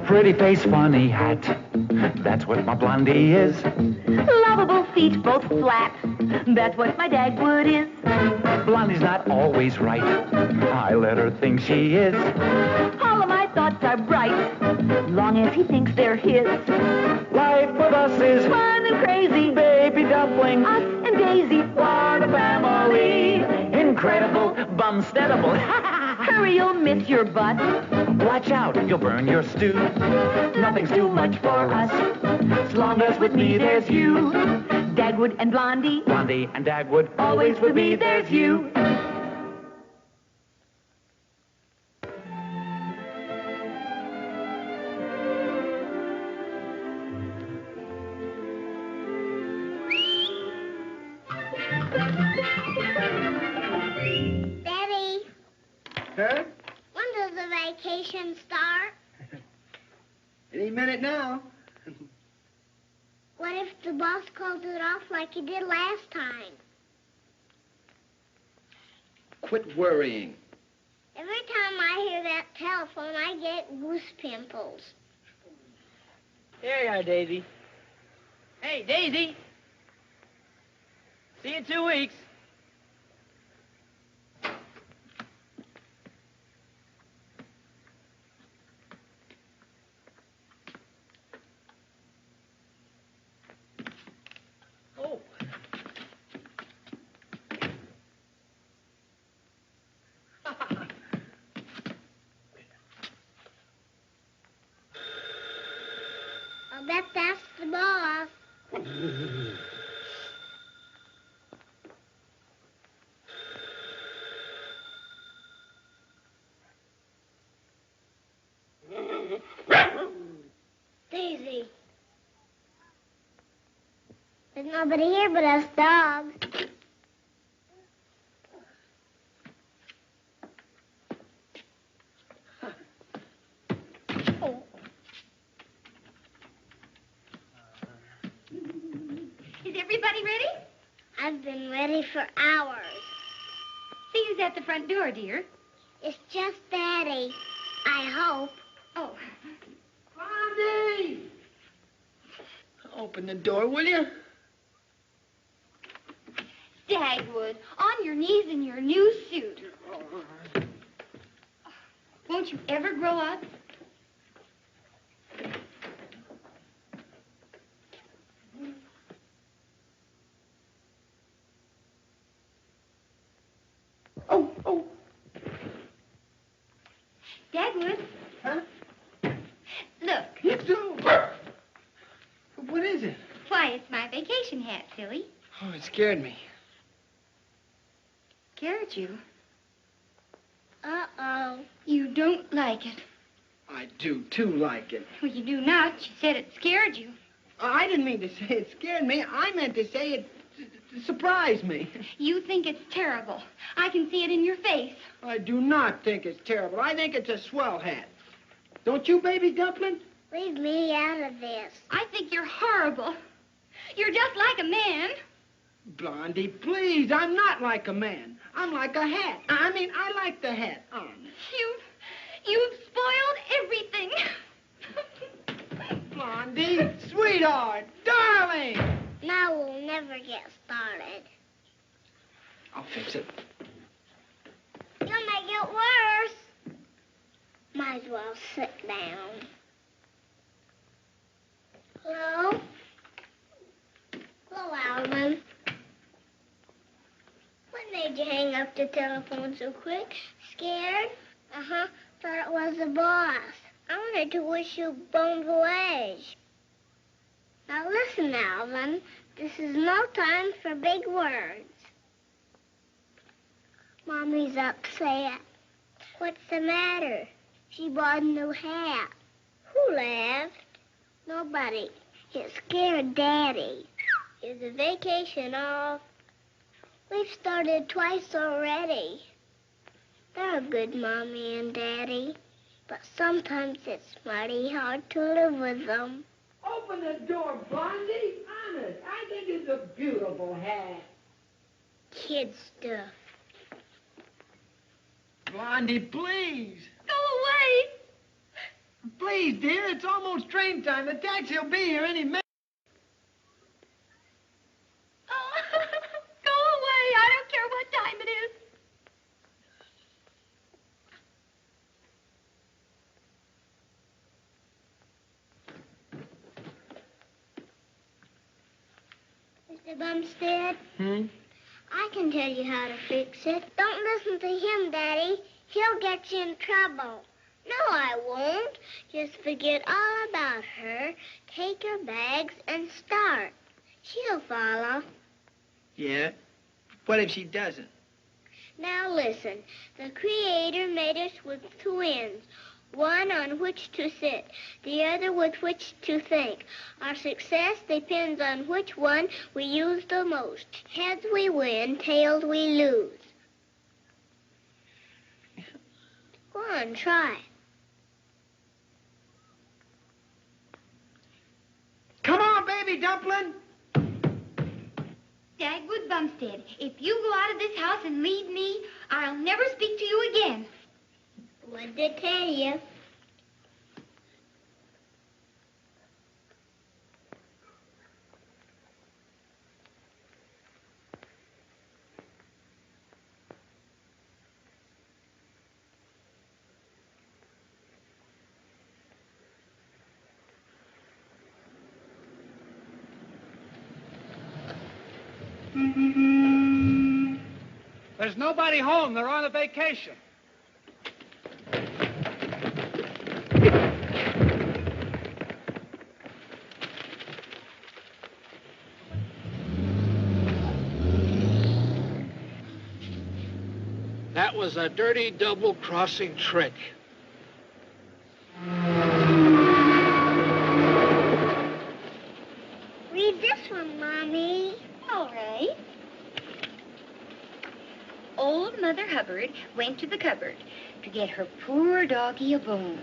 pretty face, funny hat. That's what my Blondie is. Lovable feet, both flat. That's what my Dagwood is. Blondie's not always right. I let her think she is. All of my thoughts are bright, long as he thinks they're his. Life with us is Fun and crazy, baby dumpling. us and Daisy. What a family. Incredible, bumsteadable. Hurry, you'll miss your butt. Watch out, you'll burn your stew. Nothing's too much for us, as long as with me there's you. Dagwood and Blondie, Blondie and Dagwood, always with me there's you. Daddy, Huh? when does the vacation start? Any minute now. What if the boss calls it off like he did last time? Quit worrying. Every time I hear that telephone, I get goose pimples. Here you are, Daisy. Hey, Daisy. See you in 2 weeks. Oh. I'll bet that's the boss. Daisy. There's nobody here but us dogs. Is everybody ready? I've been ready for hours. See who's at the front door, dear. It's just Daddy. I hope. Oh, Blondie! Open the door, will you? Dagwood, on your knees in your new suit. Won't you ever grow up? Oh. Dagwood, Huh? look. It's over. What is it? Why, it's my vacation hat, silly. Oh, it scared me. Scared you? Uh-oh. You don't like it. I do, too, like it. Well, you do not. You said it scared you. I didn't mean to say it scared me. I meant to say it surprised me. You think it's terrible. I can see it in your face. I do not think it's terrible. I think it's a swell hat. Don't you, baby dumpling? Leave me out of this. I think you're horrible. You're just like a man. Blondie, please, I'm not like a man. I'm like a hat. I mean, I like the hat on. You've spoiled everything. Blondie, sweetheart, darling. Now we'll never get started. I'll fix it. You'll make it worse. Might as well sit down. Hello? Hello, Alvin. What made you hang up the telephone so quick? Scared? Uh-huh. Thought it was the boss. I wanted to wish you bon voyage. Now listen, Alvin. This is no time for big words. Mommy's upset. What's the matter? She bought a new hat. Who laughed? Nobody. It scared Daddy. Is the vacation off? We've started twice already. They're a good Mommy and Daddy, but sometimes it's mighty hard to live with them. Open the door, Blondie. Honest, I think it's a beautiful hat. Kid stuff. Blondie, please. Go away. Please, dear, it's almost train time. The taxi will be here any minute. Oh, go away. I don't care what time it is. Mr. Bumstead, Hmm? I can tell you how to fix it. Don't listen to him, Daddy. He'll get you in trouble. No, I won't. Just forget all about her, take her bags, and start. She'll follow. Yeah? What if she doesn't? Now listen. The Creator made us with two ends. One on which to sit, the other with which to think. Our success depends on which one we use the most. Heads we win, tails we lose. Go on, try. Come on, baby dumpling. Dagwood Bumstead, if you go out of this house and leave me, I'll never speak to you again. What did I tell you? There's nobody home. They're on a vacation. That was a dirty double-crossing trick. Read this one, Mommy. All right. Old Mother Hubbard went to the cupboard to get her poor doggy a bone.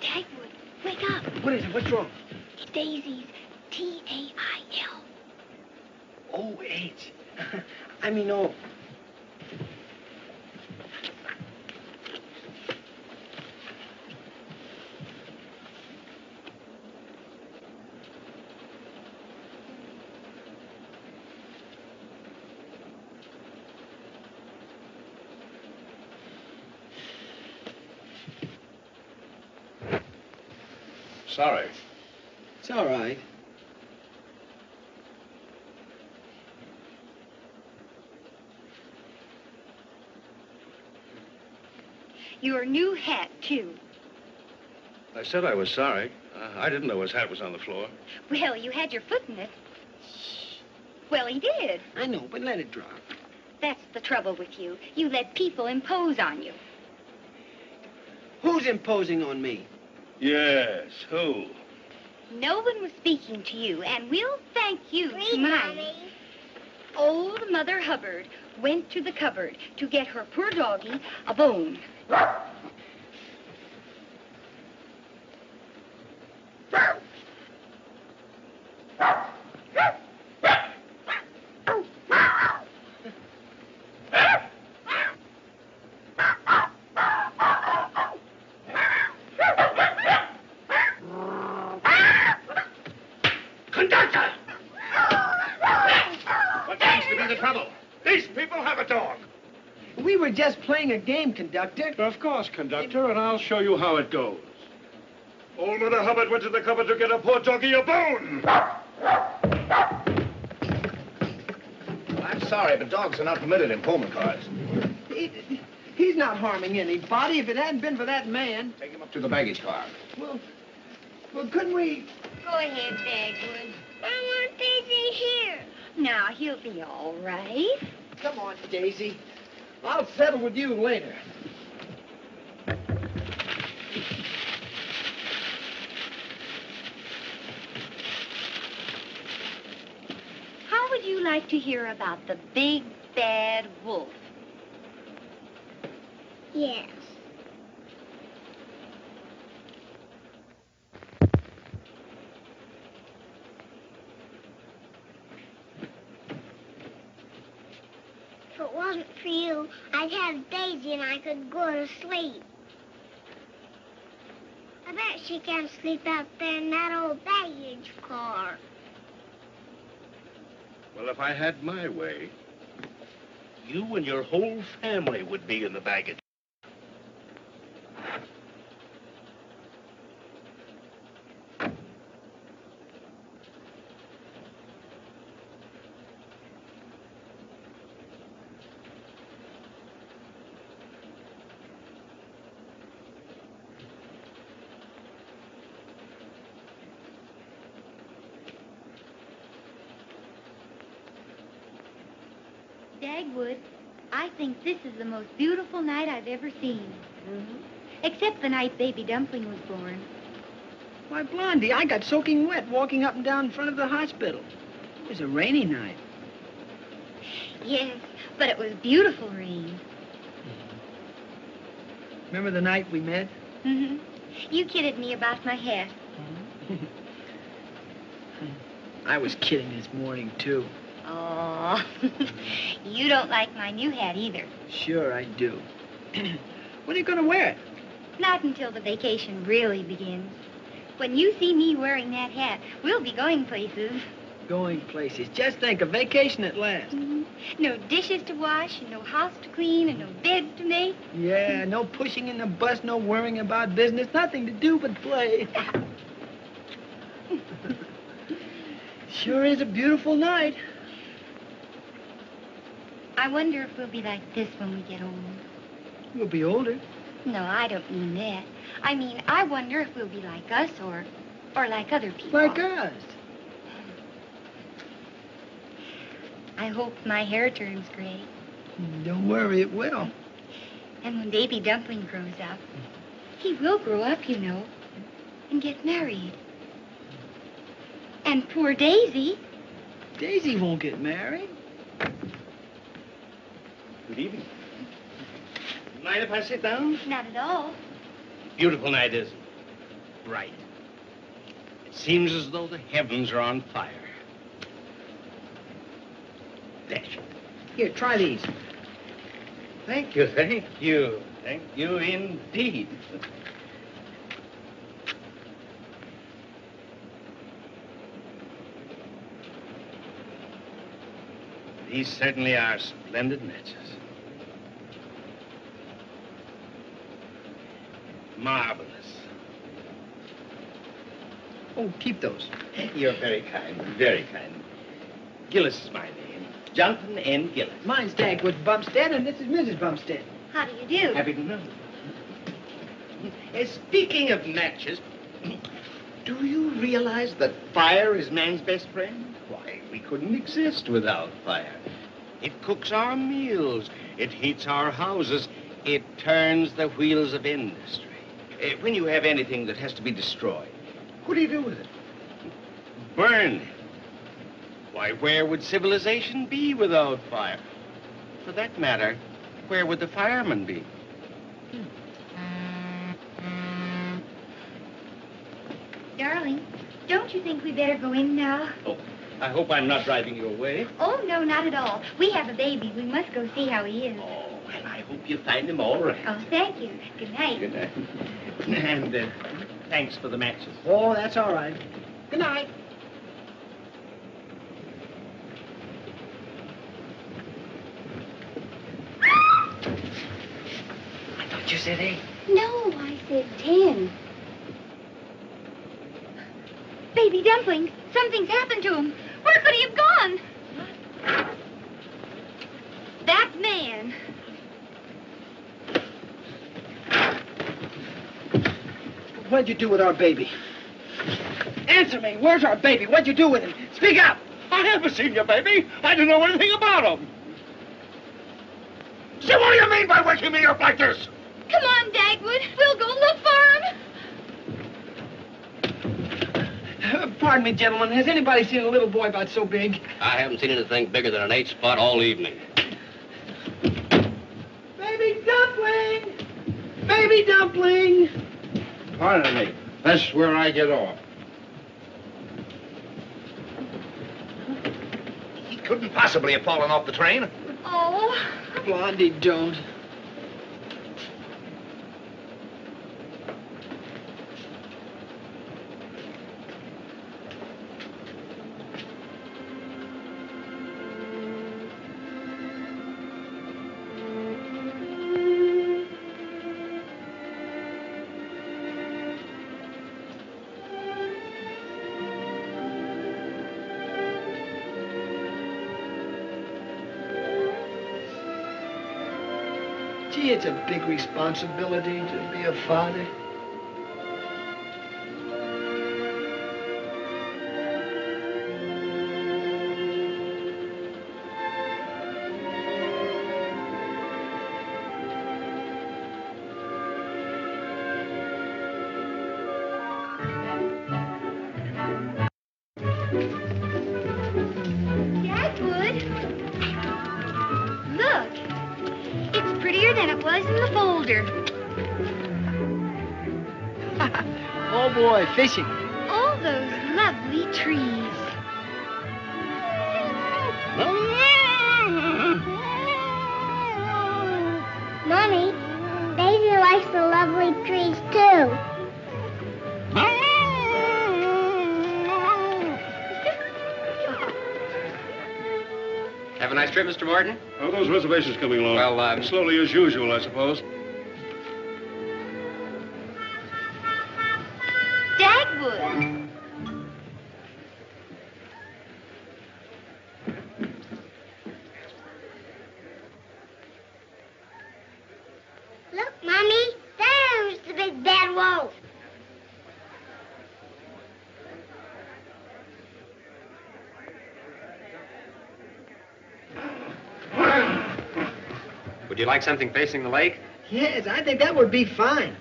Dagwood, wake up. What is it? What's wrong? Daisy's T-A-I-L. O-H. I mean, O. Sorry. It's all right. Your new hat, too. I said I was sorry. I didn't know his hat was on the floor. Well, you had your foot in it. Well, he did. I know, but let it drop. That's the trouble with you. You let people impose on you. Who's imposing on me? Yes, who? No one was speaking to you, and we'll thank you Read, to mine. Mommy. Old Mother Hubbard went to the cupboard to get her poor doggy a bone. Conductor! What seems to be the trouble? These people have a dog. We were just playing a game, conductor. Of course, conductor, and I'll show you how it goes. Old Mother Hubbard went to the cupboard to get a poor doggy a bone. I'm sorry, but dogs are not permitted in Pullman cars. He's not harming anybody. If it hadn't been for that man. Take him up to the baggage car. Well, couldn't we? Go ahead, Dagwood. I want Daisy here. Now, he'll be all right. Come on, Daisy. I'll settle with you later. How would you like to hear about the big, bad bad wolf. Yes. If it wasn't for you, I'd have Daisy and I could go to sleep. I bet she can't sleep out there in that old baggage car. Well, if I had my way, you and your whole family would be in the baggage. Dagwood, I think this is the most beautiful night I've ever seen. Except the night Baby Dumpling was born. Why, Blondie, I got soaking wet walking up and down in front of the hospital. It was a rainy night. Yes, but it was beautiful rain. Remember the night we met? Mm-hmm. You kidded me about my hat. I was kidding this morning, too. Oh, you don't like my new hat either. Sure I do. When are you going to wear it? Not until the vacation really begins. When you see me wearing that hat, we'll be going places. Going places. Just think, a vacation at last. No dishes to wash, and no house to clean, and no bed to make. Yeah, no pushing in the bus, no worrying about business, nothing to do but play. Sure is a beautiful night. I wonder if we'll be like this when we get old. We'll be older. No, I don't mean that. I mean, I wonder if we'll be like us or like other people. Like us. I hope my hair turns gray. Don't worry, it will. And when Baby Dumpling grows up, he will grow up, you know, and get married. And poor Daisy. Daisy won't get married. Good evening. Mind if I sit down? Not at all. Beautiful night, isn't it? Bright. It seems as though the heavens are on fire. Dash. Here, try these. Thank you, thank you. Thank you indeed. These certainly are splendid matches. Marvelous. Oh, keep those. You're very kind, very kind. Gillis is my name. Jonathan N. Gillis. Mine's Dagwood Bumstead, and this is Mrs. Bumstead. How do you do? Happy to know. Speaking of matches, do you realize that fire is man's best friend? Why, we couldn't exist without fire. It cooks our meals. It heats our houses. It turns the wheels of industry. When you have anything that has to be destroyed, what do you do with it? Burn it. Why, where would civilization be without fire? For that matter, where would the firemen be? Darling, don't you think we better go in now? Oh, I hope I'm not driving you away. Oh, no, not at all. We have a baby. We must go see how he is. Oh, well, I hope you find him all right. Oh, thank you. Good night. Good night. And thanks for the matches. Oh, that's all right. Good night. I thought you said 8. No, I said 10. Baby Dumpling, something's happened to him. Where could he have gone? That man. What'd you do with our baby? Answer me. Where's our baby? What'd you do with him? Speak up. I haven't seen your baby. I don't know anything about him. See, what do you mean by waking me up like this? Come on, Dagwood. We'll go look for him. Pardon me, gentlemen. Has anybody seen a little boy about so big? I haven't seen anything bigger than an 8-spot all evening. baby dumpling! Pardon me. That's where I get off. He couldn't possibly have fallen off the train. Oh. Blondie, don't. Gee, it's a big responsibility to be a father. Dagwood. Look. It's prettier than it was in the folder. Oh, boy, fishing. All those lovely trees. Mommy, Daisy likes the lovely trees, too. Have a nice trip, Mr. Martin. How are those reservations coming along? Well, slowly as usual, I suppose. Dagwood. Look, Mommy, there's the big bad wolf. Would you like something facing the lake? Yes, I think that would be fine.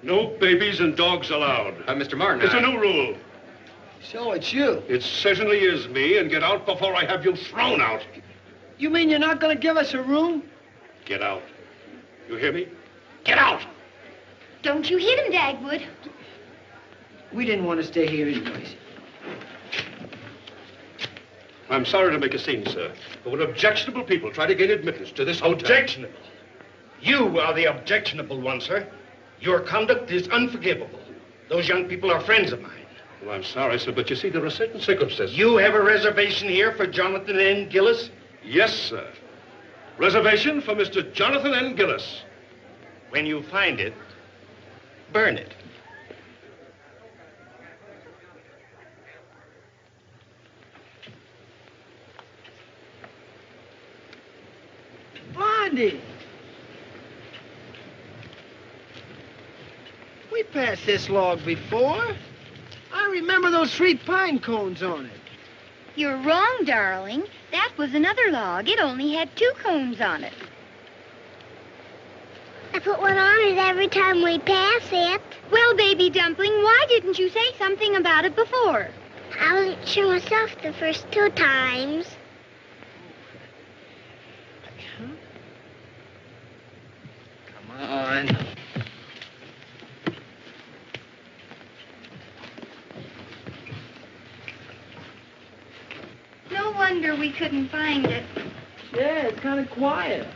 No babies and dogs allowed. Mr. Martin, It's a new rule. So it's you. It certainly is me, and get out before I have you thrown out. You mean you're not going to give us a room? Get out. You hear me? Get out! Don't you hit him, Dagwood. We didn't want to stay here anyways. I'm sorry to make a scene, sir, but when objectionable people try to gain admittance to this hotel... Objectionable? You are the objectionable one, sir. Your conduct is unforgivable. Those young people are friends of mine. Well, I'm sorry, sir, but you see, there are certain circumstances... You have a reservation here for Jonathan N. Gillis? Yes, sir. Reservation for Mr. Jonathan N. Gillis. When you find it, burn it. Blondie! We passed this log before. I remember those 3 pine cones on it. You're wrong, darling. That was another log. It only had 2 cones on it. I put one on it every time we pass it. Well, baby dumpling, why didn't you say something about it before? I wasn't sure myself the first 2 times. Come on. No wonder we couldn't find it. Yeah, it's kind of quiet.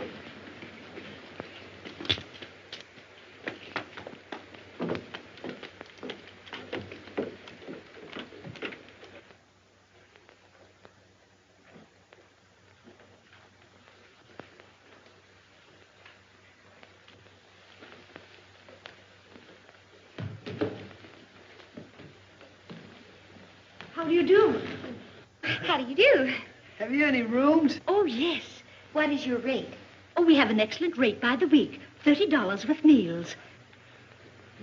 How do you do? How do you do? Have you any rooms? Oh, yes. What is your rate? Oh, we have an excellent rate by the week. $30 with meals.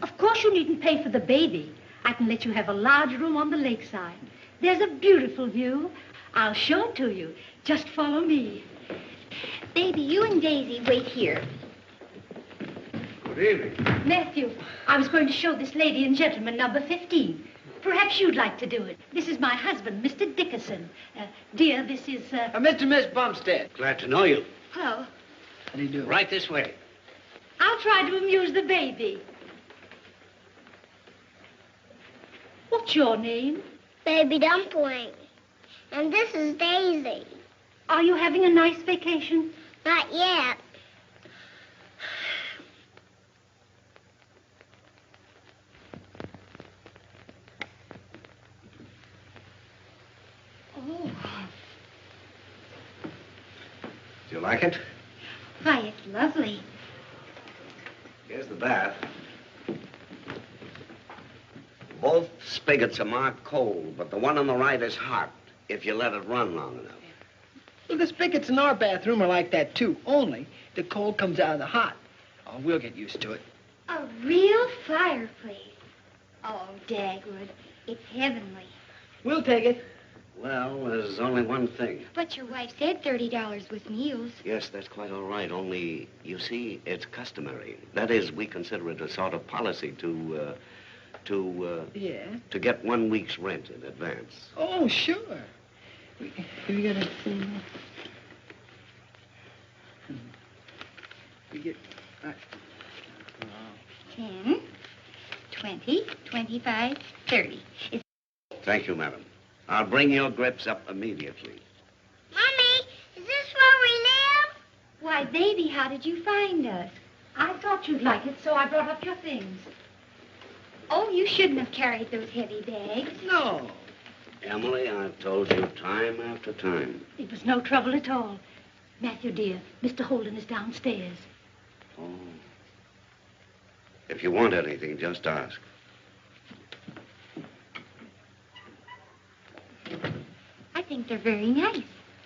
Of course, you needn't pay for the baby. I can let you have a large room on the lakeside. There's a beautiful view. I'll show it to you. Just follow me. Baby, you and Daisy wait here. Good evening. Matthew, I was going to show this lady and gentleman number 15. Perhaps you'd like to do it. This is my husband, Mr. Dickerson. Dear, this is... Mr. and Miss Bumstead. Glad to know you. Hello. How do you do? Right this way. I'll try to amuse the baby. What's your name? Baby Dumpling. And this is Daisy. Are you having a nice vacation? Not yet. Oh, Do you like it? Why, it's lovely. Here's the bath. Both spigots are marked cold, but the one on the right is hot if you let it run long enough. Well, the spigots in our bathroom are like that, too. Only the cold comes out of the hot. Oh, we'll get used to it. A real fireplace. Oh, Dagwood, it's heavenly. We'll take it. Well, there's only one thing. But your wife said $30 with meals. Yes, that's quite all right, only, you see, it's customary. That is, we consider it a sort of policy to get 1 week's rent in advance. Oh, sure. We got to see. We get... 10, 20, 25, 30. Thank you, madam. I'll bring your grips up immediately. Mommy, is this where we live? Why, baby, how did you find us? I thought you'd like it, so I brought up your things. Oh, you shouldn't have carried those heavy bags. No. Emily, I've told you time after time. It was no trouble at all. Matthew, dear, Mr. Holden is downstairs. Oh. If you want anything, just ask. I think they're very nice.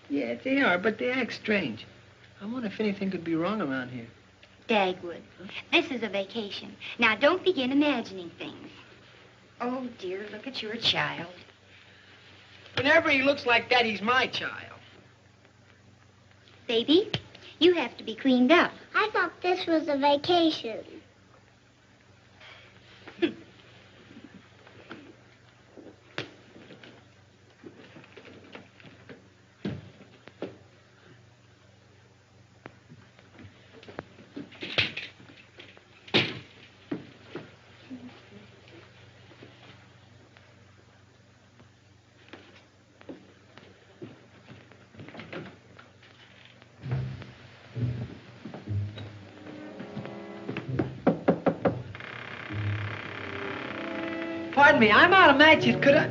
Yeah, they are, but they act strange. I wonder if anything could be wrong around here. Dagwood, this is a vacation. Now, don't begin imagining things. Oh, dear, look at your child. Whenever he looks like that, he's my child. Baby, you have to be cleaned up. I thought this was a vacation. Pardon me, I'm out of matches. Could I...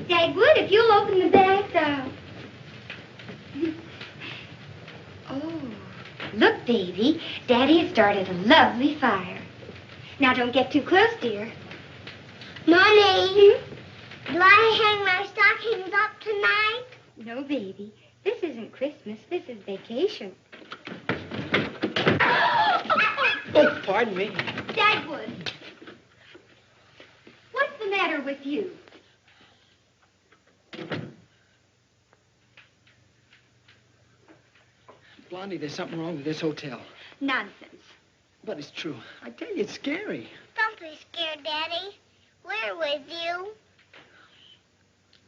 Dagwood, if you'll open the bags, I'll... Oh, look, baby. Daddy has started a lovely fire. Now, don't get too close, dear. Mommy, do I hang my stockings up tonight? No, baby. This isn't Christmas. This is vacation. Oh, pardon me. Dagwood, with you? Blondie, there's something wrong with this hotel. Nonsense. But it's true. I tell you, it's scary. Don't be scared, Daddy. We're with you.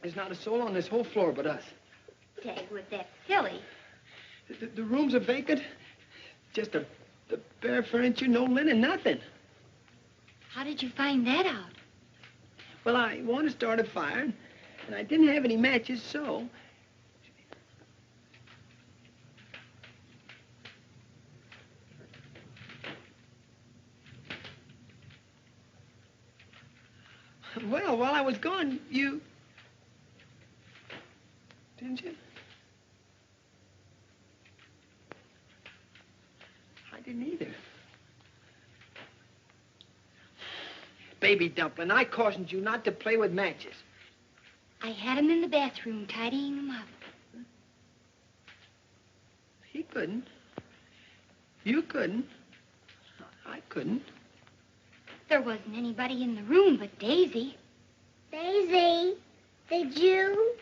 There's not a soul on this whole floor but us. Dagwood, that's silly. The rooms are vacant. Just the bare furniture, no linen, nothing. How did you find that out? Well, I want to start a fire, and I didn't have any matches, so... Well, while I was gone, you... Didn't you? I didn't either. Baby Dumpling, I cautioned you not to play with matches. I had him in the bathroom tidying them up. He couldn't. You couldn't. I couldn't. There wasn't anybody in the room but Daisy. Daisy, did you?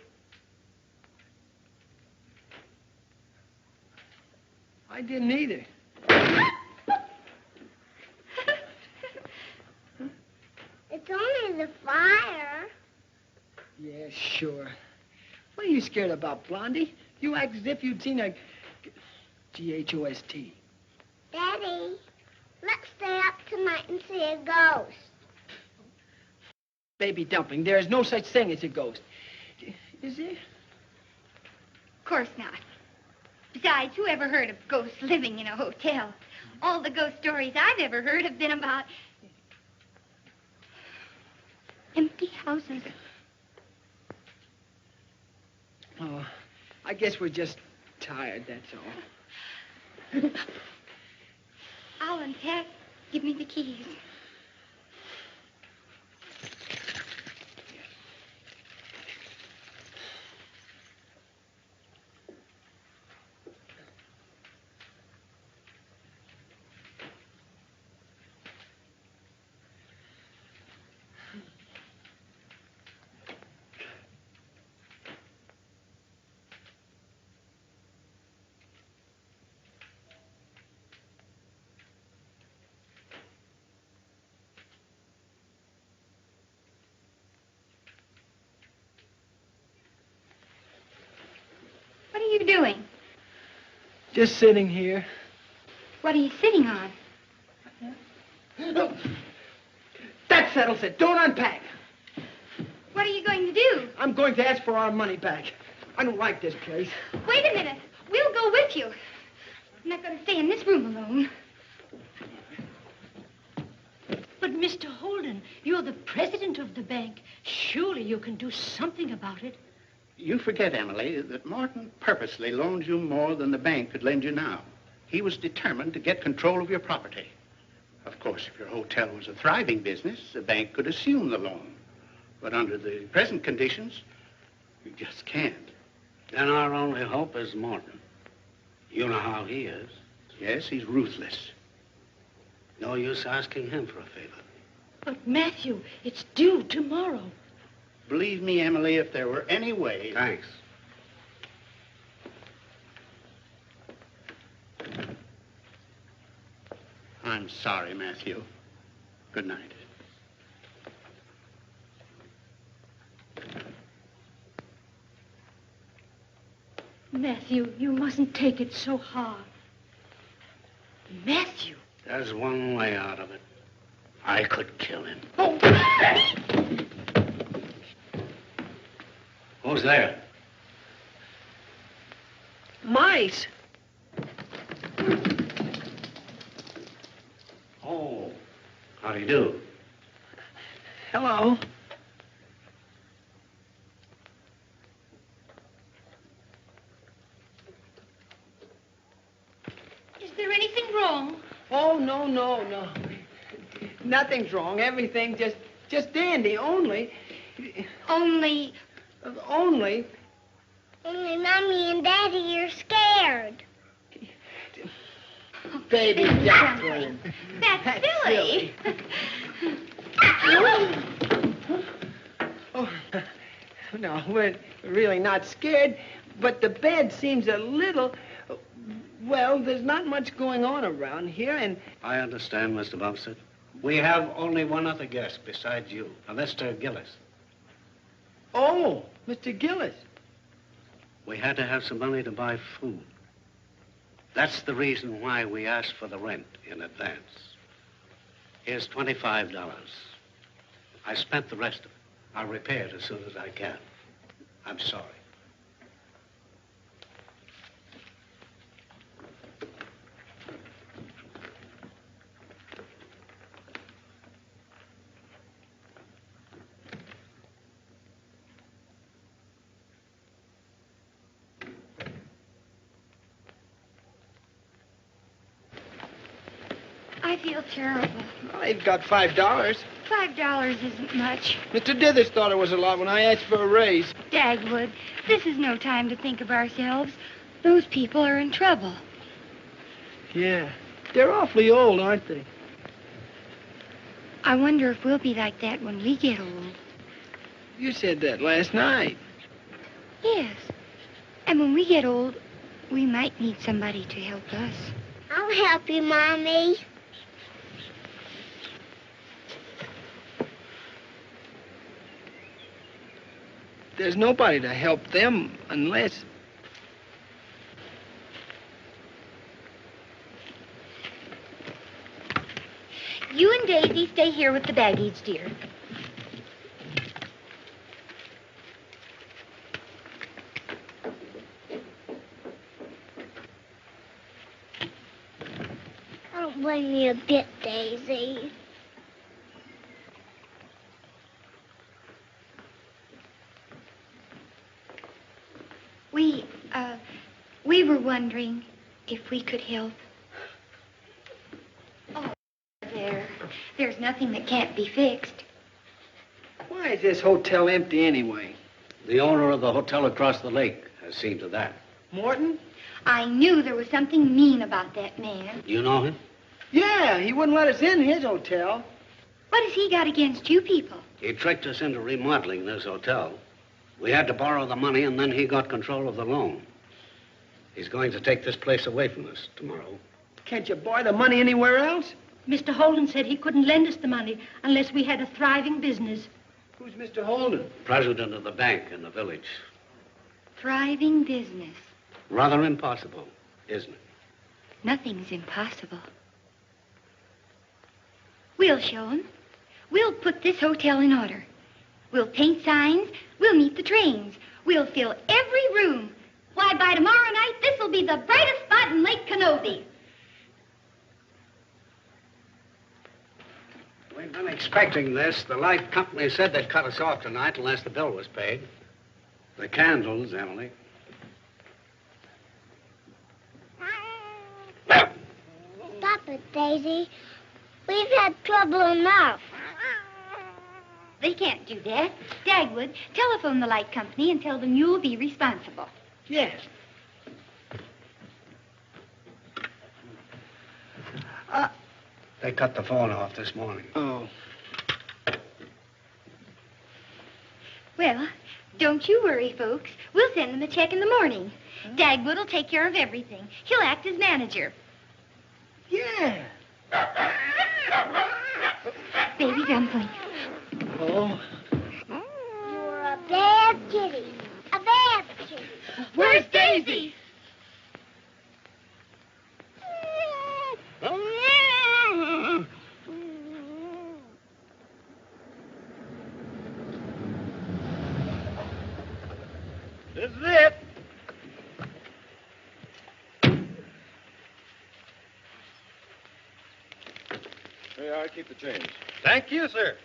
I didn't either. It's only the fire. Yeah, sure. What are you scared about, Blondie? You act as if you'd seen a... G-H-O-S-T. Daddy, let's stay up tonight and see a ghost. Baby Dumpling, there is no such thing as a ghost. Is there? Of course not. Besides, who ever heard of ghosts living in a hotel? All the ghost stories I've ever heard have been about empty houses. Oh, I guess we're just tired, that's all. I'll unpack. Give me the keys. What are you doing? Just sitting here. What are you sitting on? That settles it. Don't unpack. What are you going to do? I'm going to ask for our money back. I don't like this place. Wait a minute. We'll go with you. I'm not going to stay in this room alone. But, Mr. Holden, you're the president of the bank. Surely you can do something about it. You forget, Emily, that Morton purposely loaned you more than the bank could lend you now. He was determined to get control of your property. Of course, if your hotel was a thriving business, the bank could assume the loan. But under the present conditions, you just can't. Then our only hope is Morton. You know how he is. Yes, he's ruthless. No use asking him for a favor. But, Matthew, it's due tomorrow. Believe me, Emily, if there were any way... Thanks. I'm sorry, Matthew. Good night. Matthew, you mustn't take it so hard. Matthew. There's one way out of it. I could kill him. Oh! Who's there? Mice. Oh, how do you do? Hello. Is there anything wrong? Oh, no. Nothing's wrong. Everything just dandy. Only... Only Mommy and Daddy are scared. Baby Dumpling. That's silly. no, we're really not scared, but the bed seems a little... Well, there's not much going on around here, and... I understand, Mr. Bumstead. We have only one other guest besides you, a Mr. Gillis. Oh, Mr. Gillis. We had to have some money to buy food. That's the reason why we asked for the rent in advance. Here's $25. I spent the rest of it. I'll repay it as soon as I can. I'm sorry. I feel terrible. Well, they've got $5. $5 isn't much. Mr. Dithers thought it was a lot when I asked for a raise. Dagwood, this is no time to think of ourselves. Those people are in trouble. Yeah, they're awfully old, aren't they? I wonder if we'll be like that when we get old. You said that last night. Yes. And when we get old, we might need somebody to help us. I'll help you, Mommy. There's nobody to help them unless... You and Daisy stay here with the baggage, dear. I don't blame you a bit, Daisy. We were wondering if we could help. Oh, there's nothing that can't be fixed. Why is this hotel empty anyway? The owner of the hotel across the lake has seen to that. Morton? I knew there was something mean about that man. You know him? Yeah, he wouldn't let us in his hotel. What has he got against you people? He tricked us into remodeling this hotel. We had to borrow the money, and then he got control of the loan. He's going to take this place away from us tomorrow. Can't you borrow the money anywhere else? Mr. Holden said he couldn't lend us the money unless we had a thriving business. Who's Mr. Holden? President of the bank in the village. Thriving business. Rather impossible, isn't it? Nothing's impossible. We'll show him. We'll put this hotel in order. We'll paint signs. We'll meet the trains. We'll fill every room. Why, by tomorrow night, this'll be the brightest spot in Lake Canobie. We've been expecting this. The light company said they'd cut us off tonight unless the bill was paid. The candles, Emily. Stop it, Daisy. We've had trouble enough. They can't do that. Dagwood, telephone the light company and tell them you'll be responsible. Yes. They cut the phone off this morning. Oh. Well, don't you worry, folks. We'll send them a check in the morning. Dagwood will take care of everything. He'll act as manager. Yeah. Baby Dumpling. Oh. You're a bad kitty. A bad kitty. Where's Daisy? This is it. Here you are. Keep the change. Thank you, sir.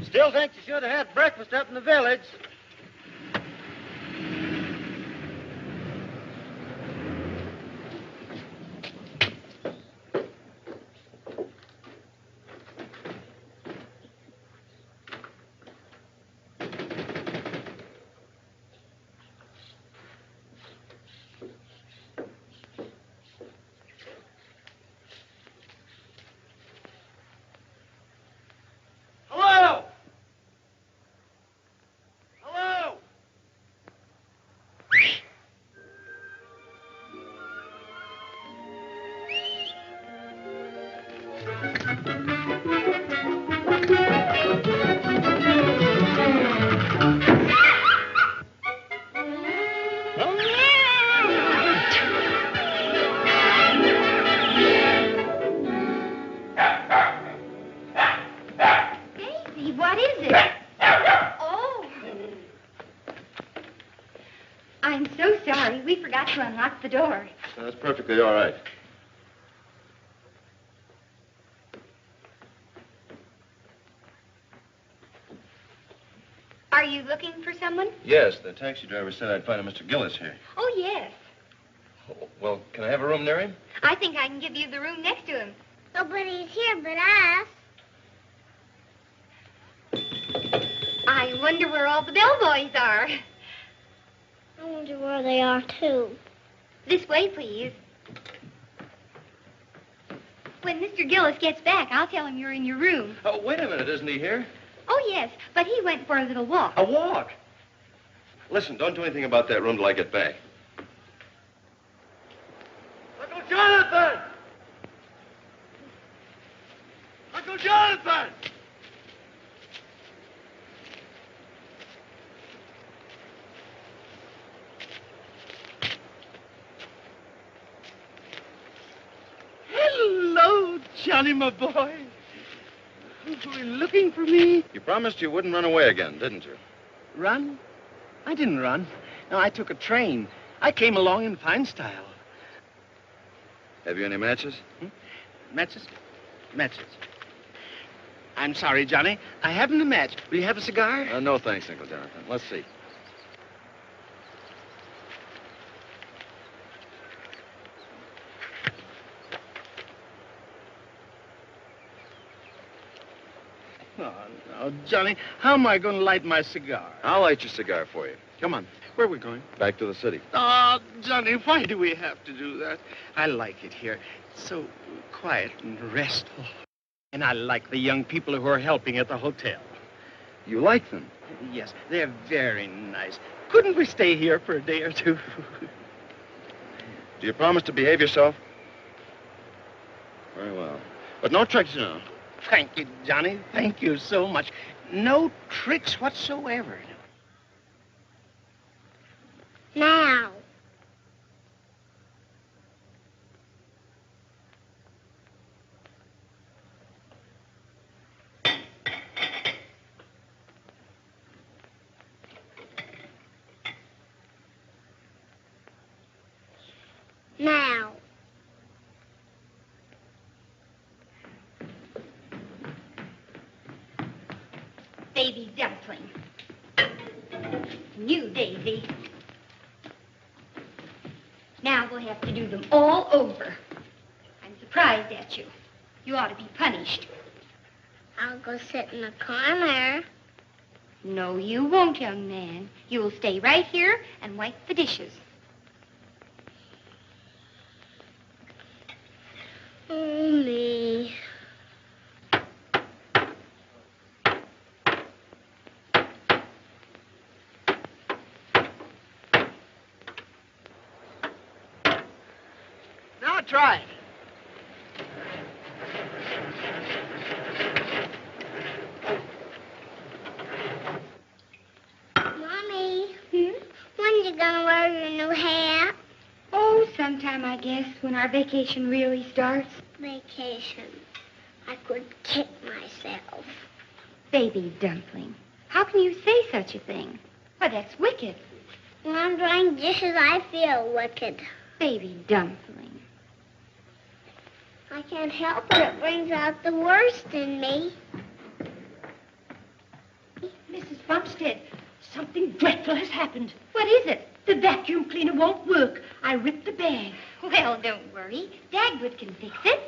Still think you should have had breakfast up in the village. Hello? Baby, what is it? Oh. I'm so sorry. We forgot to unlock the door. That's perfectly all right. Are you looking for someone? Yes, the taxi driver said I'd find a Mr. Gillis here. Oh, yes. Oh, well, can I have a room near him? I think I can give you the room next to him. Nobody's here but us. I wonder where all the bellboys are. I wonder where they are, too. This way, please. When Mr. Gillis gets back, I'll tell him you're in your room. Oh, wait a minute. Isn't he here? Oh, yes, but he went for a little walk. A walk? Listen, don't do anything about that room till I get back. Uncle Jonathan! Uncle Jonathan! Hello, Johnny, my boy. You were looking for me? You promised you wouldn't run away again, didn't you? Run? I didn't run. No, I took a train. I came along in fine style. Have you any matches? Matches? Matches. I'm sorry, Johnny. I haven't a match. Will you have a cigar? No, thanks, Uncle Jonathan. Let's see. Oh, no, Johnny. How am I going to light my cigar? I'll light your cigar for you. Come on. Where are we going? Back to the city. Oh, Johnny, why do we have to do that? I like it here. It's so quiet and restful. And I like the young people who are helping at the hotel. You like them? Yes, they're very nice. Couldn't we stay here for a day or two? Do you promise to behave yourself? Very well. But no tricks, you know. Thank you, Johnny. Thank you so much. No tricks whatsoever. Now. Now. Baby dumpling. New Daisy. Now we'll have to do them all over. I'm surprised at you. You ought to be punished. I'll go sit in the corner. No, you won't, young man. You will stay right here and wipe the dishes. Oh, me. Now try it. Mommy. When you gonna wear your new hat? Oh, sometime, I guess, when our vacation really starts. Vacation. I could kick myself. Baby dumpling, how can you say such a thing? Why, that's wicked. When I'm doing dishes, I feel wicked. Baby dumpling. I can't help it. It brings out the worst in me. Mrs. Bumstead, something dreadful has happened. What is it? The vacuum cleaner won't work. I ripped the bag. Well, don't worry. Dagwood can fix it.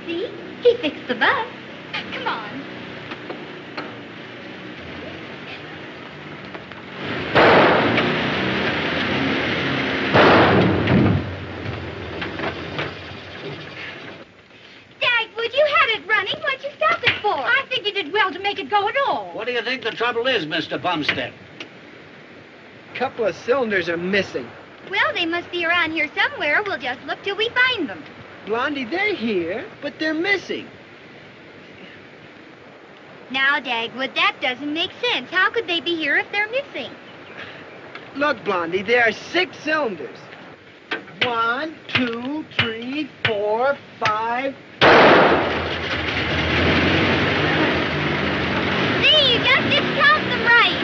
See? He fixed the bus. Come on. Dagwood, you had it running. What'd you stop it for? I figured it well. shell to make it go at all. What do you think the trouble is, Mr. Bumstead? A couple of cylinders are missing. Well, they must be around here somewhere. We'll just look till we find them. Blondie, they're here, but they're missing. Now, Dagwood, that doesn't make sense. How could they be here if they're missing? Look, Blondie, there are 6 cylinders. 1, 2, 3, 4, 5. See, you just didn't count them right.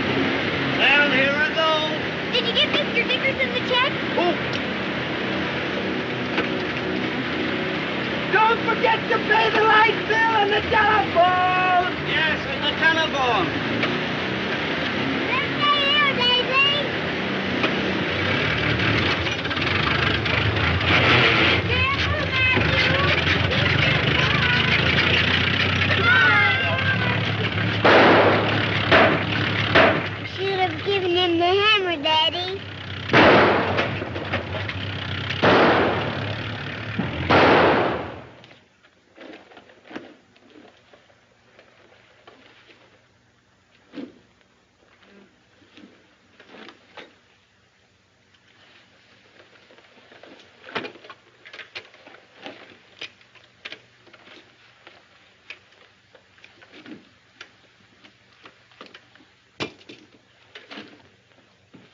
Well, here I go. Did you give Mr. Dickerson the check? Oh! Don't forget to pay the light bill and the telephone! Yes, and the telephone. Let's stay here, Daisy. Careful, Matthew. Should have given him the hammer, Daddy.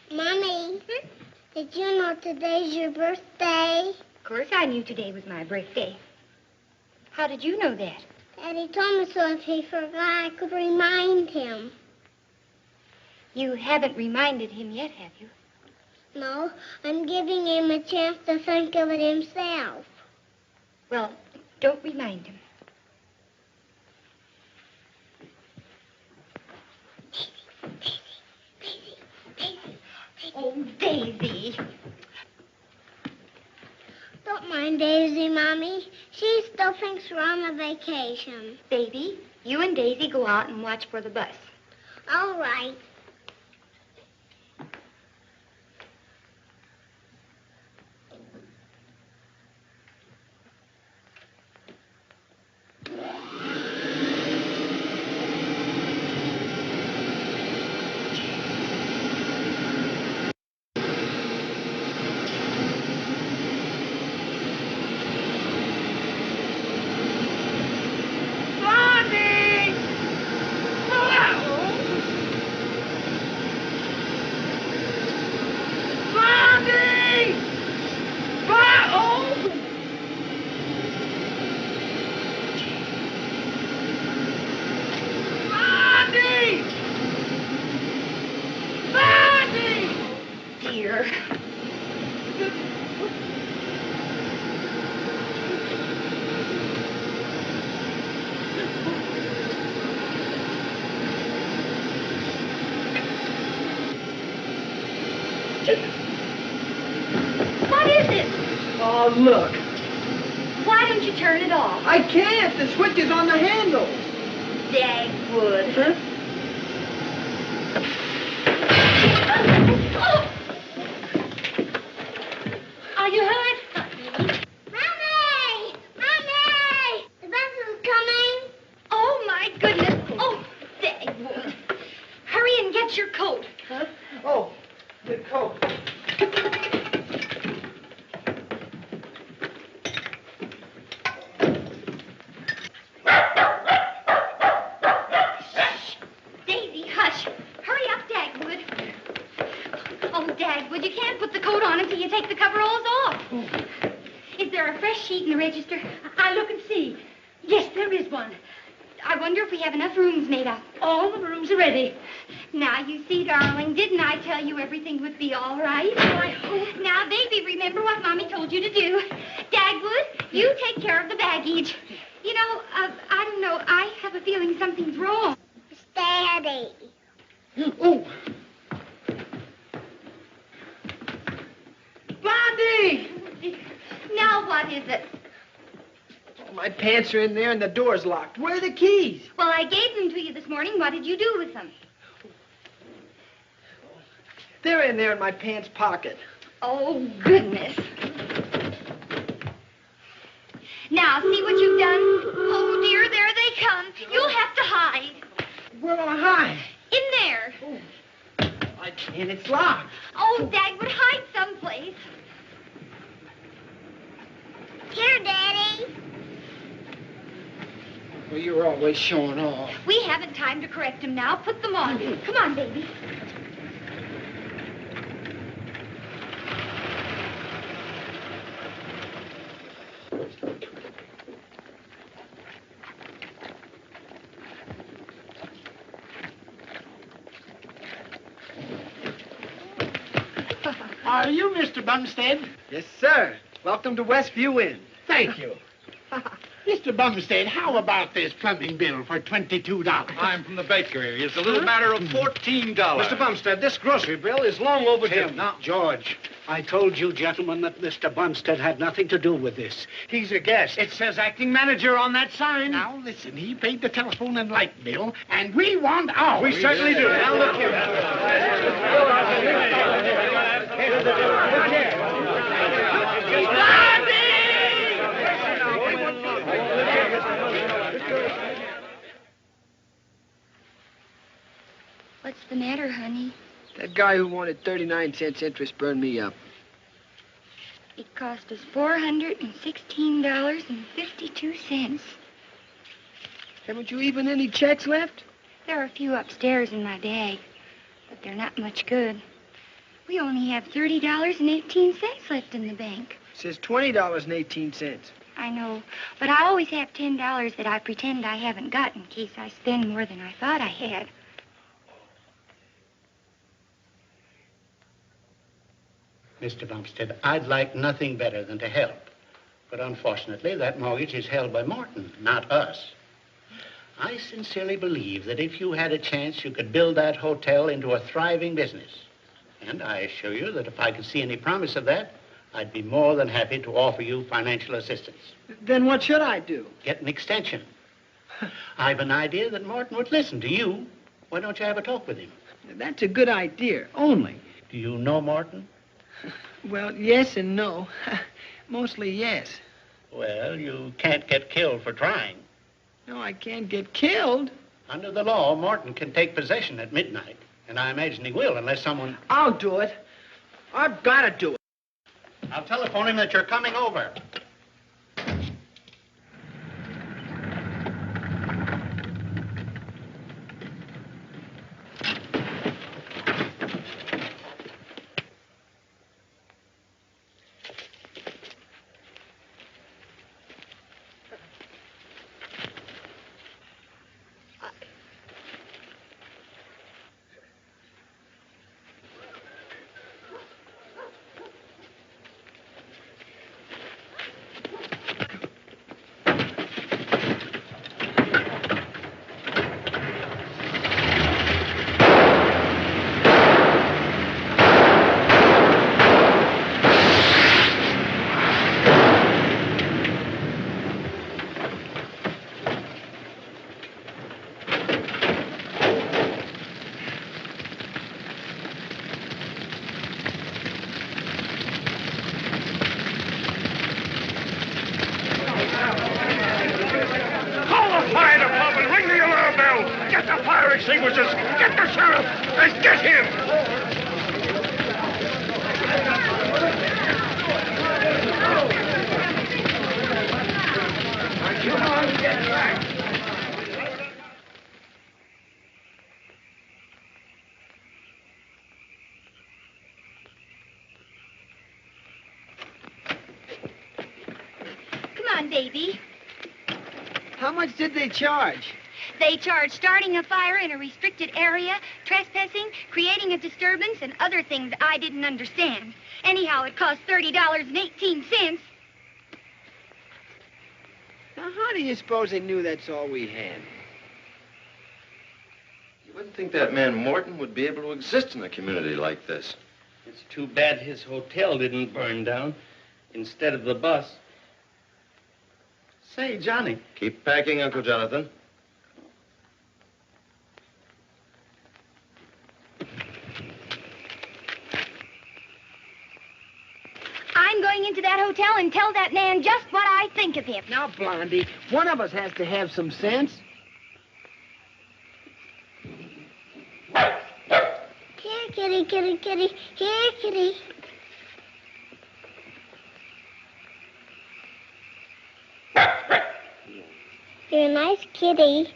Mommy, did you know today's your birthday? Of course I knew today was my birthday. How did you know that? Daddy told me so if he forgot, I could remind him. You haven't reminded him yet, have you? No, I'm giving him a chance to think of it himself. Well, don't remind him. Oh, Daisy. Don't mind Daisy, Mommy. She still thinks we're on a vacation. Baby, you and Daisy go out and watch for the bus. All right. What is it? Oh, look. Why don't you turn it off? I can't. The switch is on the handle. Dagwood. Huh? Are you hurt? Mommy! Mommy! The bus is coming. Oh, my goodness. Oh, Dagwood. Hurry and get your coat. Huh? Oh, the coat. Daisy, hush. Hurry up, Dagwood. Oh, Dagwood, you can't put the coat on until you take the coveralls off. Is there a fresh sheet in the register? I'll look and see. Yes, there is one. I wonder if we have enough rooms made up. All the rooms are ready. Now, you see, darling, didn't I tell you everything would be all right? Oh, I hope. Now, baby, remember what Mommy told you to do. Dagwood, you take care of the baggage. You know, I don't know. I have a feeling something's wrong. It's Daddy. Oh. Blondie! Now, what is it? Oh, my pants are in there and the door's locked. Where are the keys? Well, I gave them to you this morning. What did you do with them? They're in there in my pants pocket. Oh, goodness. Now, see what you've done? Oh, dear, there they come. You'll have to hide. Well, hi. In there. I can't. It's locked. Oh, Dad would hide someplace. Here, Daddy. Well, you're always showing off. We haven't time to correct him now. Put them on. Come on, baby. Are you Mr. Bumstead? Yes, sir. Welcome to Westview Inn. Thank you. Mr. Bumstead, how about this plumbing bill for $22? I'm from the bakery. It's a little matter of $14. Mr. Bumstead, this grocery bill is long overdue. Tim, George, I told you, gentlemen, that Mr. Bumstead had nothing to do with this. He's a guest. It says acting manager on that sign. Now, listen, he paid the telephone and light bill, and we want ours. We certainly do. Now, look here. What's the matter, honey? That guy who wanted 39 cents interest burned me up. It cost us $416.52. Haven't you even any checks left? There are a few upstairs in my bag, but they're not much good. We only have $30.18 left in the bank. It says $20.18. I know, but I always have $10 that I pretend I haven't got in case I spend more than I thought I had. Mr. Bumstead, I'd like nothing better than to help. But unfortunately, that mortgage is held by Morton, not us. I sincerely believe that if you had a chance, you could build that hotel into a thriving business. And I assure you that if I could see any promise of that, I'd be more than happy to offer you financial assistance. Then what should I do? Get an extension. I've an idea that Morton would listen to you. Why don't you have a talk with him? That's a good idea, only. Do you know Morton? Well, yes and no. Mostly yes. Well, you can't get killed for trying. No, I can't get killed. Under the law, Morton can take possession at midnight. And I imagine he will unless someone... I'll do it. I've got to do it. I'll telephone him that you're coming over. Extinguishers! Get the sheriff! And get him! Come on, get back! Come on, baby. How much did they charge? They charge starting a fire in a restricted area, trespassing, creating a disturbance, and other things I didn't understand. Anyhow, it cost $30.18. Now, how do you suppose they knew that's all we had? You wouldn't think that man Morton would be able to exist in a community like this. It's too bad his hotel didn't burn down instead of the bus. Say, Johnny. Keep packing, Uncle Jonathan. I'm going into that hotel and tell that man just what I think of him. Now, Blondie, one of us has to have some sense. Kitty, kitty, kitty. Here, kitty. You're a nice kitty,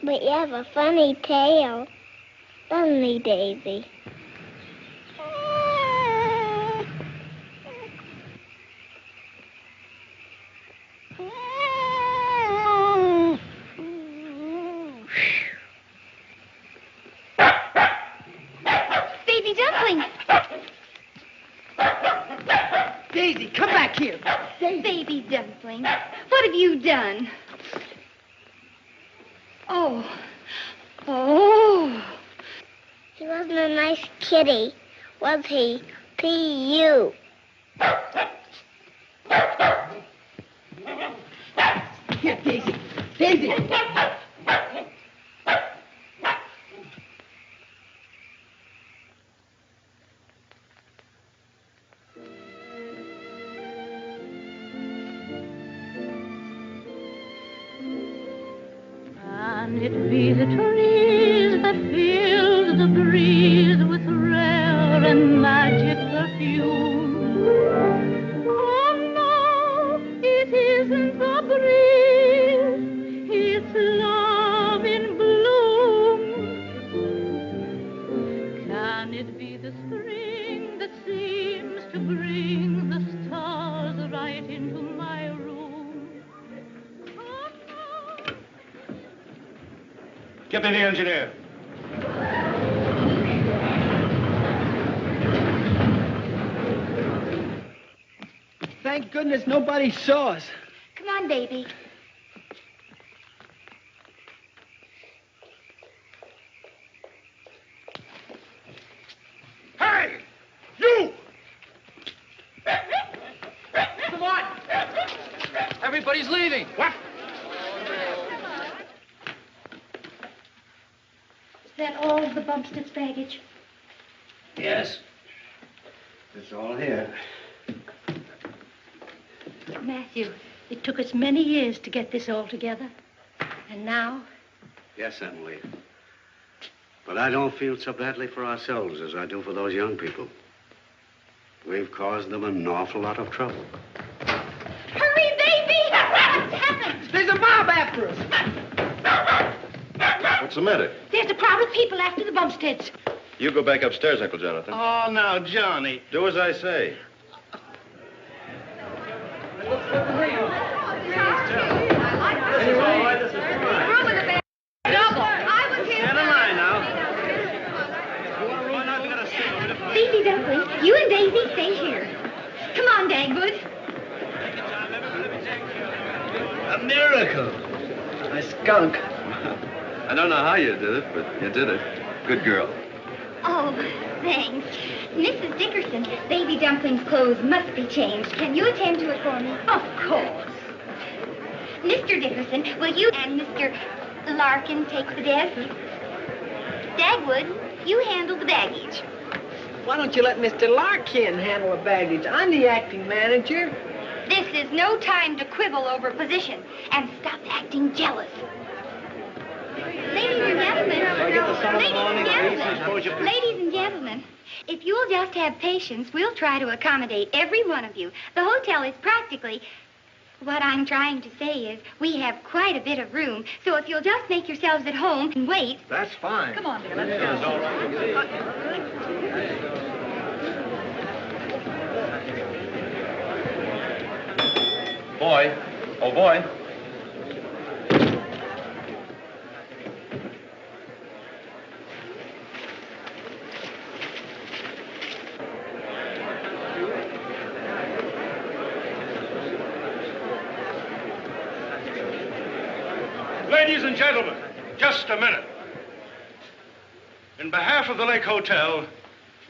but you have a funny tail, doesn't he, Daisy? Baby Dumpling! Daisy, come back here. Baby Dumpling, what have you done? Oh. Oh. He wasn't a nice kitty, was he? P.U. Here, Daisy. Daisy. Can it be the trees that fill the breeze with rare and magic perfume? Oh no, it isn't the breeze, it's love in bloom. Can it be the spring that seems to bring the stars right into my room? Get me the engineer. Thank goodness nobody saw us. Come on, baby. Hey! You! Come on! Everybody's leaving. What? Is that all of the Bumstead's baggage? Yes. It's all here. Matthew, it took us many years to get this all together. And now? Yes, Emily. But I don't feel so badly for ourselves as I do for those young people. We've caused them an awful lot of trouble. Hurry, baby! What's happened? There's a mob after us. What's the matter? There's a crowd of people after the Bumsteads. You go back upstairs, Uncle Jonathan. Oh, now, Johnny. Do as I say. Baby Dumpling, you and Daisy stay here. Come on, Dagwood. A miracle. A skunk. I don't know how you did it, but you did it. Good girl. Oh, thanks. Mrs. Dickerson, Baby Dumpling's clothes must be changed. Can you attend to it for me? Of course. Mr. Dickerson, will you and Mr. Larkin take the desk? Dagwood, you handle the baggage. Why don't you let Mr. Larkin handle the baggage? I'm the acting manager. This is no time to quibble over position, and stop acting jealous. Ladies and gentlemen, if you'll just have patience, we'll try to accommodate every one of you. The hotel is practically... What I'm trying to say is we have quite a bit of room, so if you'll just make yourselves at home and wait... That's fine. Come on, dear, let's go. Boy. Oh, boy. Ladies and gentlemen, just a minute. In behalf of the Lake Hotel,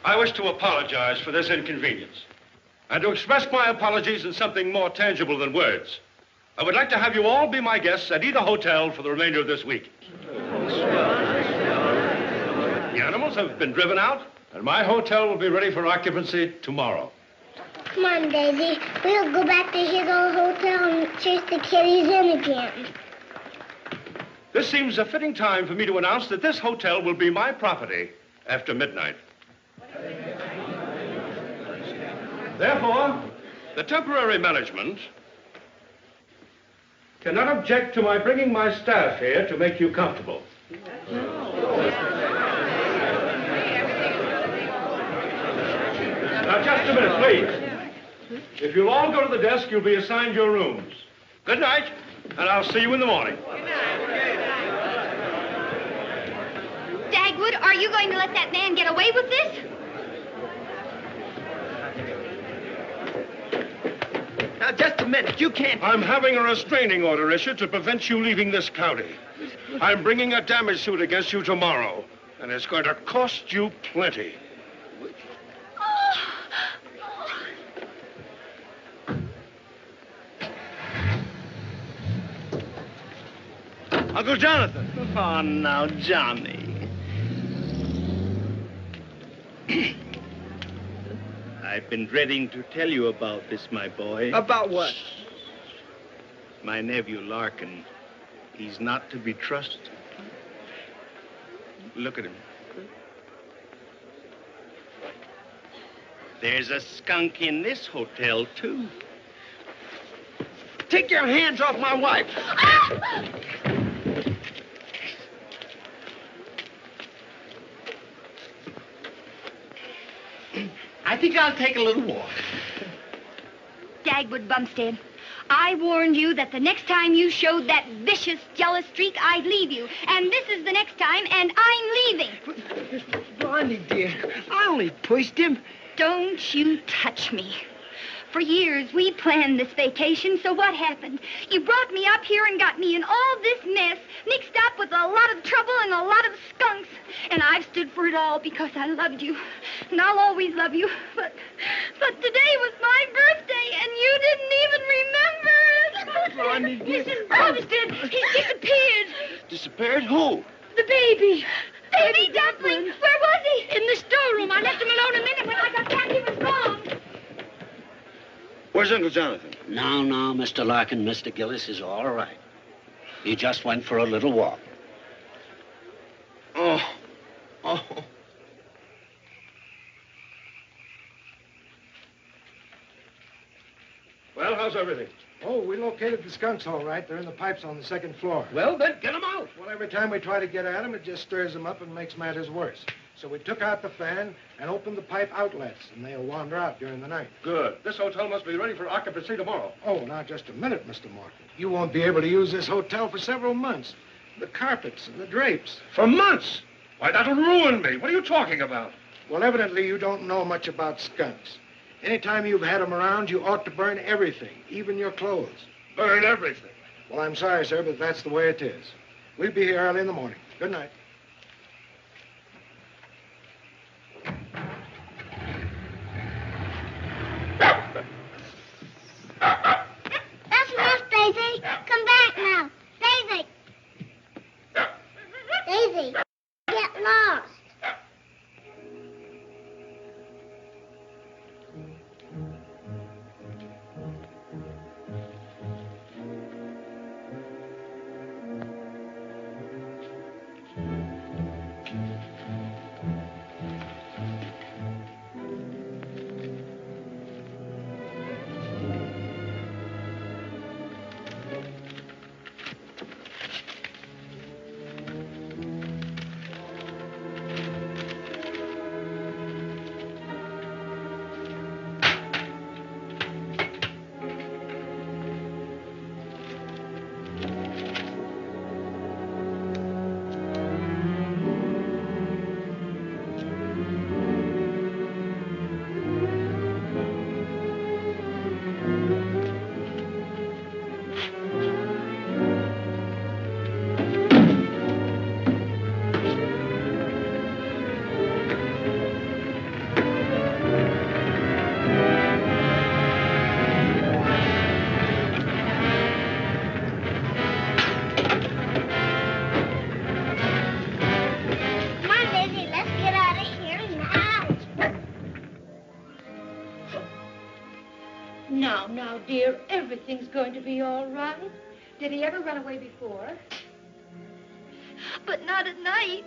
I wish to apologize for this inconvenience and to express my apologies in something more tangible than words. I would like to have you all be my guests at either hotel for the remainder of this week. The animals have been driven out, and my hotel will be ready for occupancy tomorrow. Come on, Daisy. We'll go back to his old hotel and chase the kitties in again. This seems a fitting time for me to announce that this hotel will be my property after midnight. Therefore, the temporary management cannot object to my bringing my staff here to make you comfortable. Now, just a minute, please. If you'll all go to the desk, you'll be assigned your rooms. Good night, and I'll see you in the morning. Dagwood, are you going to let that man get away with this? Now, just a minute. You can't... I'm having a restraining order issued to prevent you leaving this county. I'm bringing a damage suit against you tomorrow, and it's going to cost you plenty. Uncle Jonathan. Oh, now, Johnny. I've been dreading to tell you about this, my boy. About what? My nephew, Larkin. He's not to be trusted. Look at him. There's a skunk in this hotel, too. Take your hands off my wife. I think I'll take a little walk. Dagwood Bumstead, I warned you that the next time you showed that vicious, jealous streak, I'd leave you. And this is the next time, and I'm leaving. Blondie, dear, I only pushed him. Don't you touch me. For years, we planned this vacation, so what happened? You brought me up here and got me in all this mess, mixed up with a lot of trouble and a lot of skunks. And I've stood for it all because I loved you. And I'll always love you. But today was my birthday, and you didn't even remember it. Blondie, dear. Mrs. Bumstead, he disappeared. Disappeared? Who? The baby. Baby Dumpling. Where was he? In the storeroom. I left him alone a minute when I got back. He was gone. Where's Uncle Jonathan? No, Mr. Larkin, Mr. Gillis is all right. He just went for a little walk. Oh. Well, how's everything? Oh, we located the skunks all right. They're in the pipes on the second floor. Well, then get them out. Well, every time we try to get at them, it just stirs them up and makes matters worse. So we took out the fan and opened the pipe outlets, and they'll wander out during the night. Good. This hotel must be ready for occupancy tomorrow. Oh, now, just a minute, Mr. Morton. You won't be able to use this hotel for several months. The carpets and the drapes. For months? Why, that'll ruin me. What are you talking about? Well, evidently you don't know much about skunks. Anytime you've had them around, you ought to burn everything, even your clothes. Burn everything? Well, I'm sorry, sir, but that's the way it is. We'll be here early in the morning. Good night. That's enough, Daisy. Come back now. Daisy. Daisy, get lost. Now, dear, everything's going to be all right. Did he ever run away before? But not at night.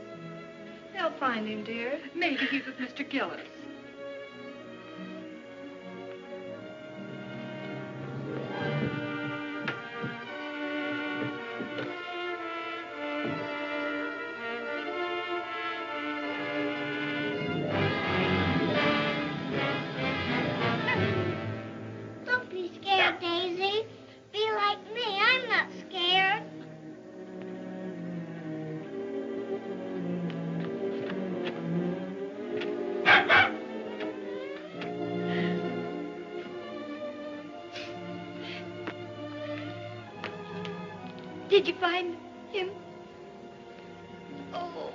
They'll find him, dear. Maybe he's with Mr. Gillis. Did you find him? Oh.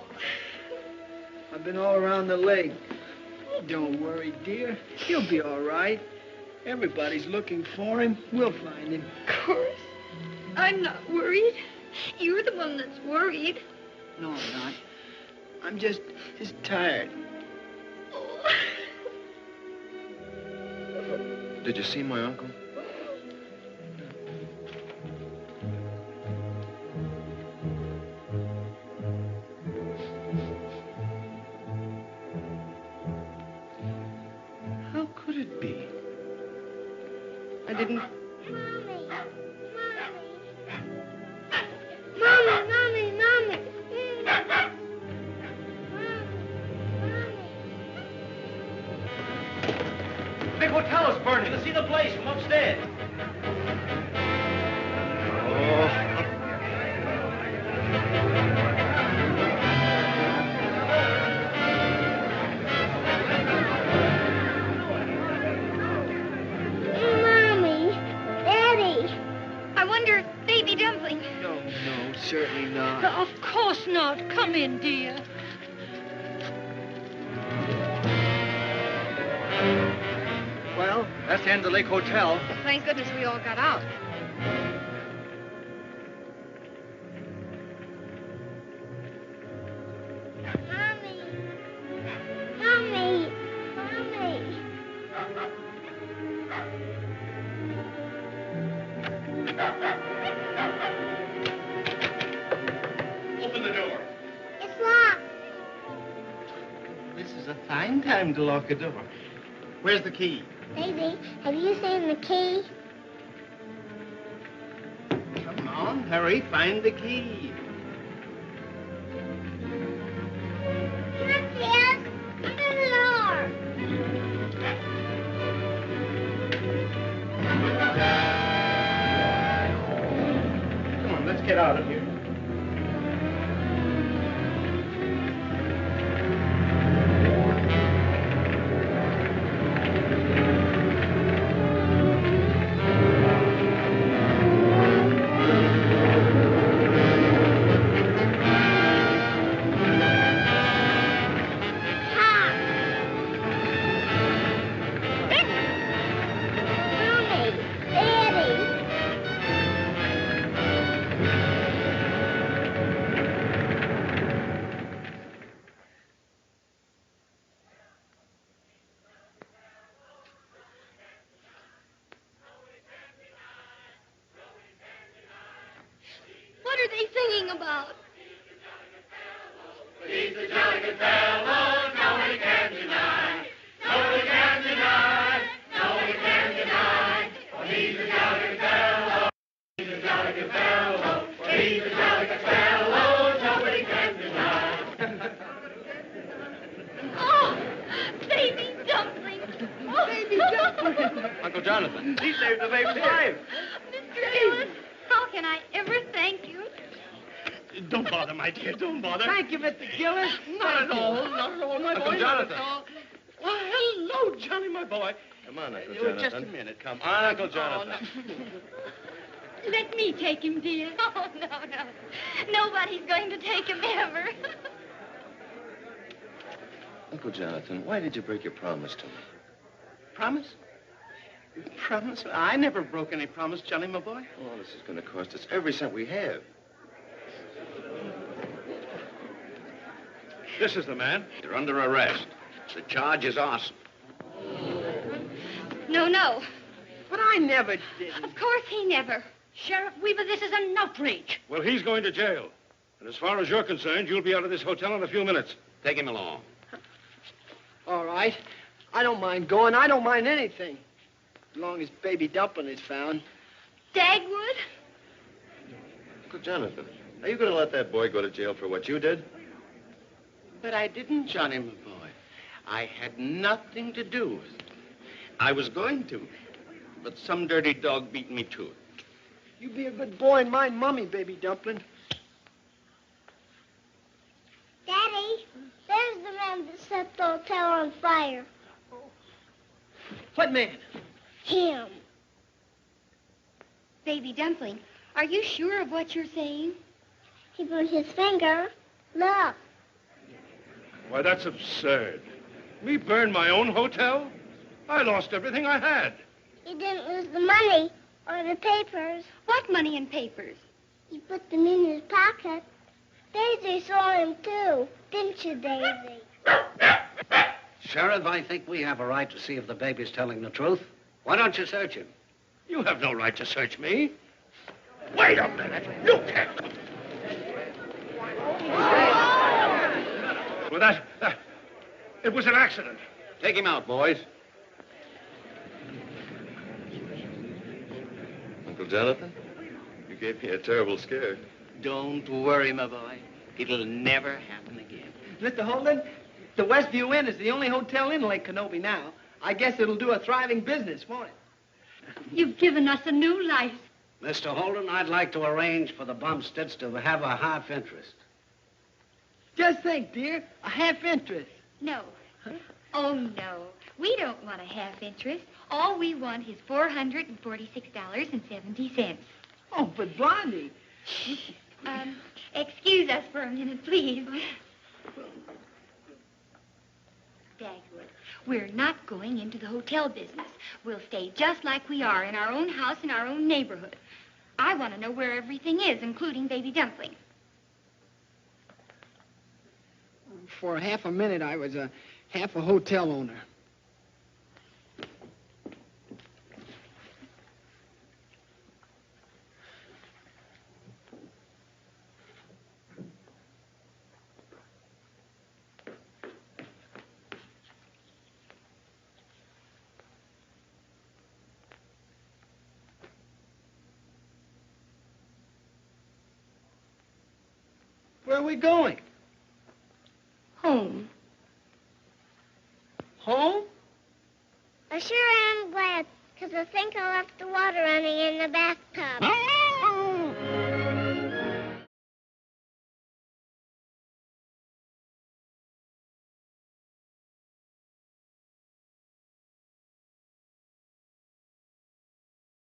I've been all around the lake. Don't worry, dear. He'll be all right. Everybody's looking for him. We'll find him. Of course. I'm not worried. You're the one that's worried. No, I'm not. I'm just tired. Did you see my uncle? How could it be? I didn't... Mommy. Big hotel is burning. Let's see the place from upstairs. Mommy, Daddy. I wonder if Baby Dumpling... No, certainly not. Of course not. Come in, dear. Well, that's the end of the Lake Hotel. Thank goodness we all got out. Mommy. Open the door. It's locked. This is a fine time to lock a door. Where's the key? Baby, have you seen the key? Come on, hurry, find the key. Yes, open the door. Come on, let's get out of here. What are they singing about? He's a jolly good fellow, nobody can deny. Nobody can deny, nobody can deny. For he's a jolly good fellow, he's a jolly good fellow. For he's a jolly good fellow, nobody can deny. Oh, Baby Dumpling. Oh, Baby Dumpling. Uncle Jonathan. He saved the baby's life. Mr. Gillis, how can I ever thank you? Don't bother, my dear, don't bother. Thank you, Mr. Gillis. Not at all, not at all, my Uncle boy. Jonathan. Not at all. Well, hello, Johnny, my boy. Come on, Uncle Just a Jonathan. minute, come Come on, Uncle Jonathan. Let me take him, dear. Oh, no. Nobody's going to take him ever. Uncle Jonathan, why did you break your promise to me? Promise? Promise? I never broke any promise, Johnny, my boy. Oh, this is going to cost us every cent we have. This is the man. You're under arrest. The charge is arson. No. But I never did. Of course he never. Sheriff Weaver, this is an outrage. Well, he's going to jail. And as far as you're concerned, you'll be out of this hotel in a few minutes. Take him along. All right. I don't mind going. I don't mind anything. As long as Baby Dumpling is found. Dagwood? Uncle Jonathan, are you going to let that boy go to jail for what you did? But I didn't, Johnny, my boy. I had nothing to do with it. I was going to, but some dirty dog beat me to it. You be a good boy and mind Mommy, Baby Dumpling. Daddy, there's the man that set the hotel on fire. What man? Him. Baby Dumpling, Are you sure of what you're saying? He burned his finger. Look. Why, that's absurd. Me burn my own hotel? I lost everything I had. He didn't lose the money or the papers. What money and papers? He put them in his pocket. Daisy saw him, too. Didn't you, Daisy? Sheriff, I think we have a right to see if the baby's telling the truth. Why don't you search him? You have no right to search me. Wait a minute. You can't. Well, that... It was an accident. Take him out, boys. Uncle Jonathan, you gave me a terrible scare. Don't worry, my boy. It'll never happen again. Mr. Holden, the Westview Inn is the only hotel in Lake Kenobi now. I guess it'll do a thriving business, won't it? You've given us a new life. Mr. Holden, I'd like to arrange for the Bumsteads to have a half interest. Just think, dear, a half interest. No. Oh, no. We don't want a half interest. All we want is $446.70. Oh, but Blondie. Excuse us for a minute, please. Dagwood, we're not going into the hotel business. We'll stay just like we are in our own house in our own neighborhood. I want to know where everything is, including Baby Dumpling. For half a minute, I was half a hotel owner. Where are we going? Home. Home? I sure am glad, because I think I left the water running in the bathtub.